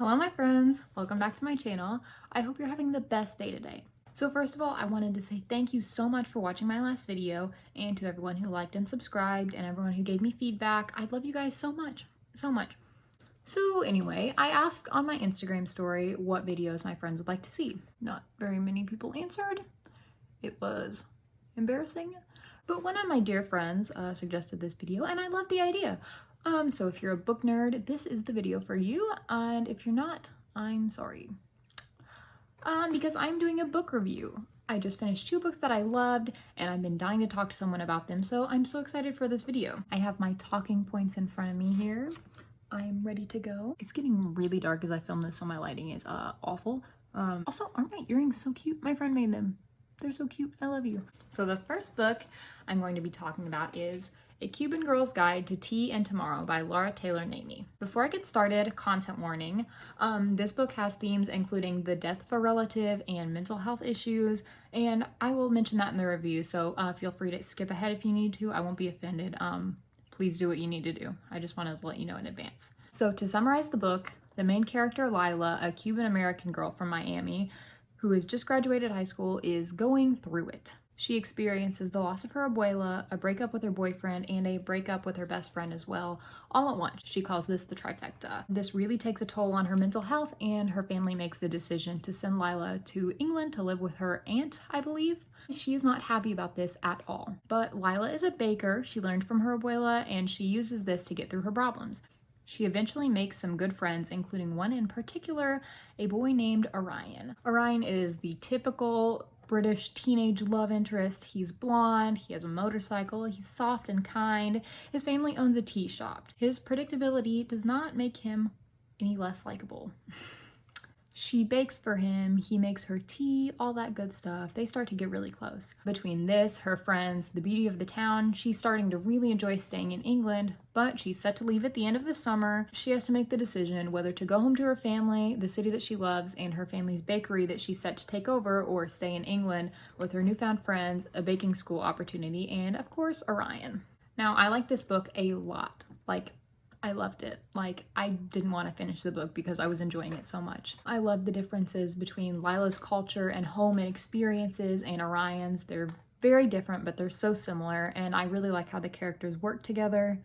Hello my friends, welcome back to my channel. I hope you're having the best day today. So first of all, I wanted to say thank you so much for watching my last video, and to everyone who liked and subscribed and everyone who gave me feedback. I love you guys so much, so much. So anyway, I asked on my Instagram story what videos my friends would like to see. Not very many people answered. It was embarrassing. But one of my dear friends suggested this video and I love the idea. So if you're a book nerd, this is the video for you, and if you're not, I'm sorry. Because I'm doing a book review. I just finished 2 books that I loved, and I've been dying to talk to someone about them, so I'm so excited for this video. I have my talking points in front of me here. I'm ready to go. It's getting really dark as I film this, so my lighting is awful. Also, aren't my earrings so cute? My friend made them. They're so cute. I love you. So the first book I'm going to be talking about is A Cuban Girl's Guide to Tea and Tomorrow by Laura Taylor Namey. Before I get started, content warning. This book has themes including the death of a relative and mental health issues, and I will mention that in the review, so feel free to skip ahead if you need to. I won't be offended. Please do what you need to do. I just want to let you know in advance. So to summarize the book, the main character, Lila, a Cuban-American girl from Miami, who has just graduated high school, is going through it. She experiences the loss of her abuela, a breakup with her boyfriend, and a breakup with her best friend as well, all at once. She calls this the trifecta. This really takes a toll on her mental health, and her family makes the decision to send Lila to England to live with her aunt, I believe. She is not happy about this at all. But Lila is a baker. She learned from her abuela, and she uses this to get through her problems. She eventually makes some good friends, including one in particular, a boy named Orion. Orion is the typical British teenage love interest. He's blonde, he has a motorcycle, he's soft and kind. His family owns a tea shop. His predictability does not make him any less likable. She bakes for him, he makes her tea, all that good stuff. They start to get really close. Between this, her friends, the beauty of the town, she's starting to really enjoy staying in England, but she's set to leave at the end of the summer. She has to make the decision whether to go home to her family, the city that she loves, and her family's bakery that she's set to take over, or stay in England with her newfound friends, a baking school opportunity, and of course, Orion. Now, I like this book a lot. I loved it. I didn't want to finish the book because I was enjoying it so much. I love the differences between Lila's culture and home and experiences and Orion's. They're very different, but they're so similar, and I really like how the characters work together.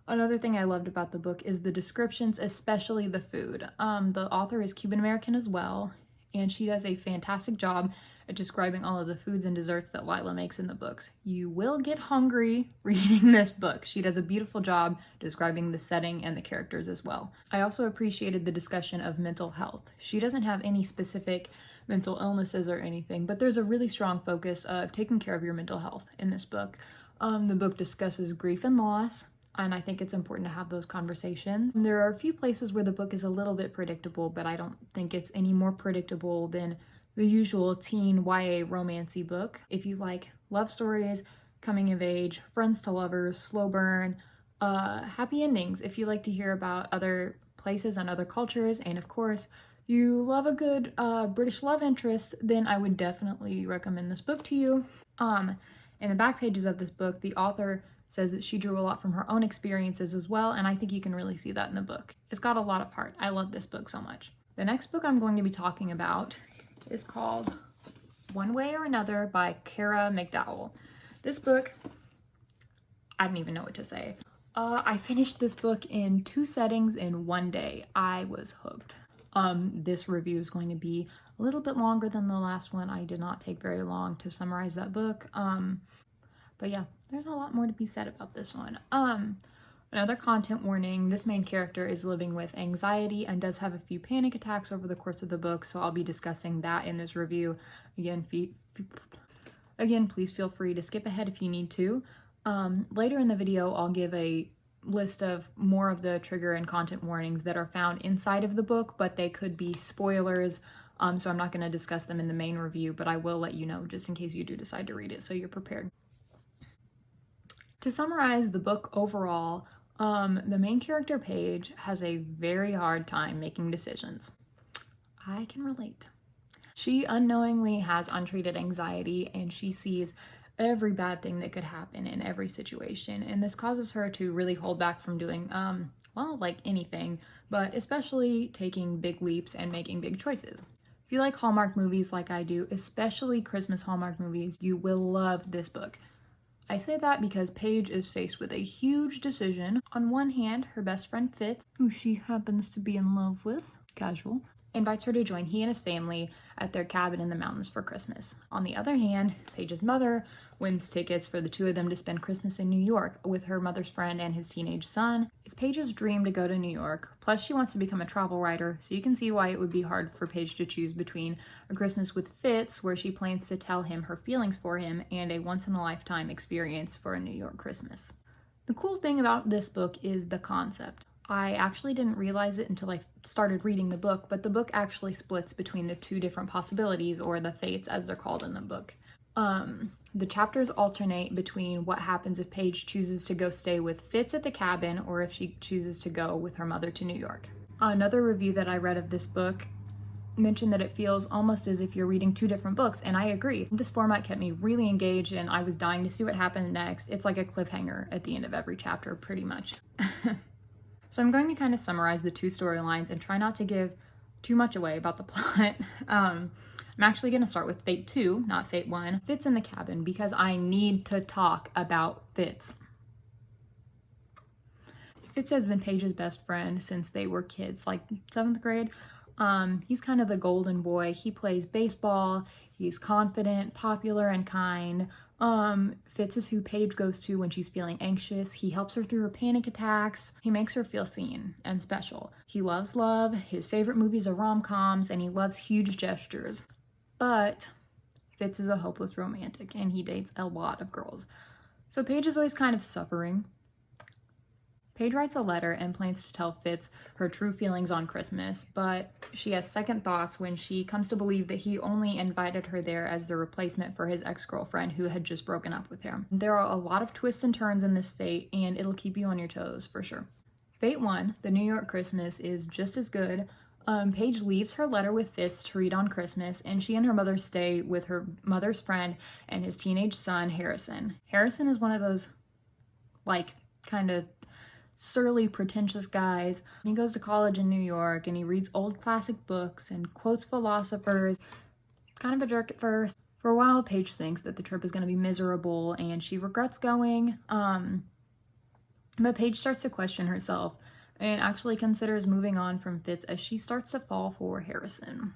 Another thing I loved about the book is the descriptions, especially the food. The author is Cuban American as well, and she does a fantastic job at describing all of the foods and desserts that Lila makes in the books. You will get hungry reading this book. She does a beautiful job describing the setting and the characters as well. I also appreciated the discussion of mental health. She doesn't have any specific mental illnesses or anything, but there's a really strong focus of taking care of your mental health in this book. The book discusses grief and loss, and I think it's important to have those conversations. There are a few places where the book is a little bit predictable, but I don't think it's any more predictable than the usual teen YA romancy book. If you like love stories, coming of age, friends to lovers, slow burn, happy endings, if you like to hear about other places and other cultures, and of course you love a good British love interest, then I would definitely recommend this book to you. In the back pages of this book, the author says that she drew a lot from her own experiences as well, and I think you can really see that in the book. It's got a lot of heart. I love this book so much. The next book I'm going to be talking about is called One Way or Another by Kara Mcdowell. This book, I don't even know what to say. I finished this book in 2 settings in 1 day. I was hooked. This review is going to be a little bit longer than the last one. I did not take very long to summarize that book. But yeah, there's a lot more to be said about this one. Another content warning, this main character is living with anxiety and does have a few panic attacks over the course of the book, so I'll be discussing that in this review. Again, please feel free to skip ahead if you need to. Later in the video, I'll give a list of more of the trigger and content warnings that are found inside of the book, but they could be spoilers, so I'm not going to discuss them in the main review, but I will let you know just in case you do decide to read it, so you're prepared. To summarize the book overall, the main character, Paige, has a very hard time making decisions. I can relate. She unknowingly has untreated anxiety, and she sees every bad thing that could happen in every situation, and this causes her to really hold back from doing, well, like anything, but especially taking big leaps and making big choices. If you like Hallmark movies like I do, especially Christmas Hallmark movies, you will love this book. I say that because Paige is faced with a huge decision. On one hand, her best friend Fitz, who she happens to be in love with, casual, invites her to join he and his family at their cabin in the mountains for Christmas. On the other hand, Paige's mother wins tickets for the two of them to spend Christmas in New York with her mother's friend and his teenage son. It's Paige's dream to go to New York, plus she wants to become a travel writer, so you can see why it would be hard for Paige to choose between a Christmas with Fitz, where she plans to tell him her feelings for him, and a once-in-a-lifetime experience for a New York Christmas. The cool thing about this book is the concept. I actually didn't realize it until I started reading the book, but the book actually splits between the two different possibilities, or the fates as they're called in the book. The chapters alternate between what happens if Paige chooses to go stay with Fitz at the cabin, or if she chooses to go with her mother to New York. Another review that I read of this book mentioned that it feels almost as if you're reading two different books, and I agree. This format kept me really engaged, and I was dying to see what happened next. It's like a cliffhanger at the end of every chapter, pretty much. So I'm going to kind of summarize the two storylines and try not to give too much away about the plot. I'm actually going to start with Fate 2, not Fate 1, Fitz in the cabin, because I need to talk about Fitz. Fitz has been Paige's best friend since they were kids, like 7th grade. He's kind of the golden boy. He plays baseball, he's confident, popular, and kind. Fitz is who Paige goes to when she's feeling anxious. He helps her through her panic attacks. He makes her feel seen and special. He loves love. His favorite movies are rom-coms, and he loves huge gestures. But Fitz is a hopeless romantic, and he dates a lot of girls. So Paige is always kind of suffering. Paige writes a letter and plans to tell Fitz her true feelings on Christmas, but she has second thoughts when she comes to believe that he only invited her there as the replacement for his ex-girlfriend who had just broken up with him. There are a lot of twists and turns in this Fate, and it'll keep you on your toes for sure. Fate 1, The New York Christmas, is just as good. Paige leaves her letter with Fitz to read on Christmas, and she and her mother stay with her mother's friend and his teenage son, Harrison. Harrison is one of those, like, kind of surly, pretentious guys. He goes to college in New York, and he reads old classic books and quotes philosophers. Kind of a jerk at first. For a while, Paige thinks that the trip is going to be miserable, and she regrets going. But Paige starts to question herself and actually considers moving on from Fitz as she starts to fall for Harrison.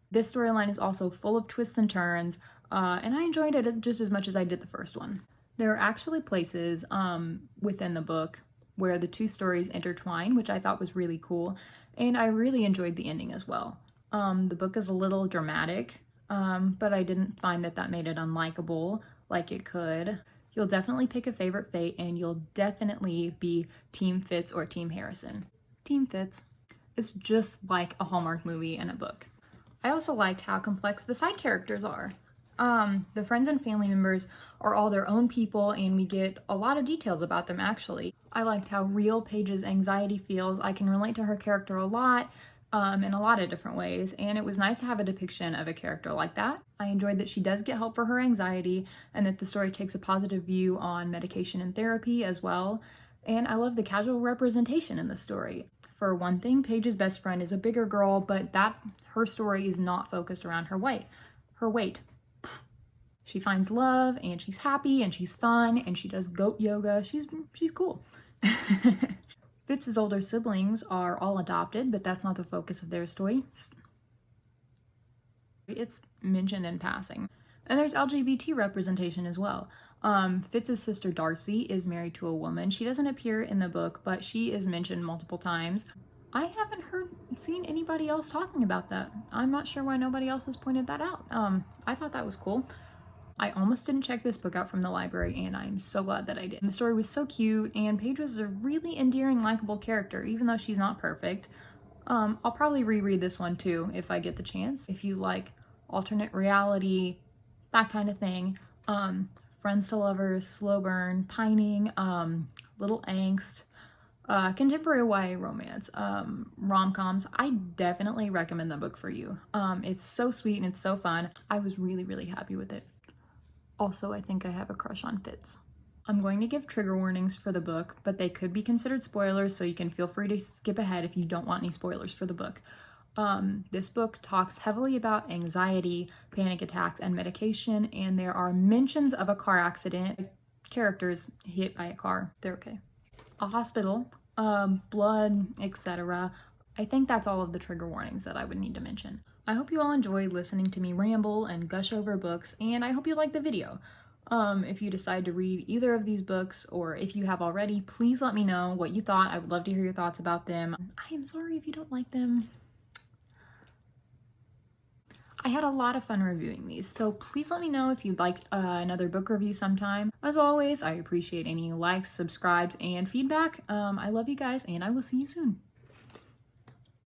This storyline is also full of twists and turns, and I enjoyed it just as much as I did the first one. There are actually places within the book where the two stories intertwine, which I thought was really cool, and I really enjoyed the ending as well. The book is a little dramatic, but I didn't find that made it unlikable like it could. You'll definitely pick a favorite Fate, and you'll definitely be Team Fitz or Team Harrison. Team Fitz. It's just like a Hallmark movie and a book. I also liked how complex the side characters are. The friends and family members are all their own people, and we get a lot of details about them actually. I liked how real Paige's anxiety feels. I can relate to her character a lot, in a lot of different ways, and it was nice to have a depiction of a character like that. I enjoyed that she does get help for her anxiety, and that the story takes a positive view on medication and therapy as well. And I love the casual representation in the story. For one thing, Paige's best friend is a bigger girl, but her story is not focused around her weight. She finds love, and she's happy, and she's fun, and she does goat yoga. She's cool. Fitz's older siblings are all adopted, but that's not the focus of their story. It's mentioned in passing. And there's LGBT representation as well. Fitz's sister Darcy is married to a woman. She doesn't appear in the book, but she is mentioned multiple times. I haven't seen anybody else talking about that. I'm not sure why nobody else has pointed that out. I thought that was cool. I almost didn't check this book out from the library, and I'm so glad that I did. The story was so cute, and Paige was a really endearing, likable character, even though she's not perfect. I'll probably reread this one too if I get the chance. If you like alternate reality, that kind of thing, friends to lovers, slow burn, pining, little angst, contemporary YA romance, rom-coms, I definitely recommend the book for you. It's so sweet and it's so fun. I was really, really happy with it. Also, I think I have a crush on Fitz. I'm going to give trigger warnings for the book, but they could be considered spoilers, so you can feel free to skip ahead if you don't want any spoilers for the book. This book talks heavily about anxiety, panic attacks, and medication, and there are mentions of a car accident, characters hit by a car, they're okay, a hospital, blood, etc. I think that's all of the trigger warnings that I would need to mention. I hope you all enjoyed listening to me ramble and gush over books, and I hope you liked the video. If you decide to read either of these books, or if you have already, please let me know what you thought. I would love to hear your thoughts about them. I am sorry if you don't like them. I had a lot of fun reviewing these, so please let me know if you'd like another book review sometime. As always, I appreciate any likes, subscribes, and feedback. I love you guys, and I will see you soon.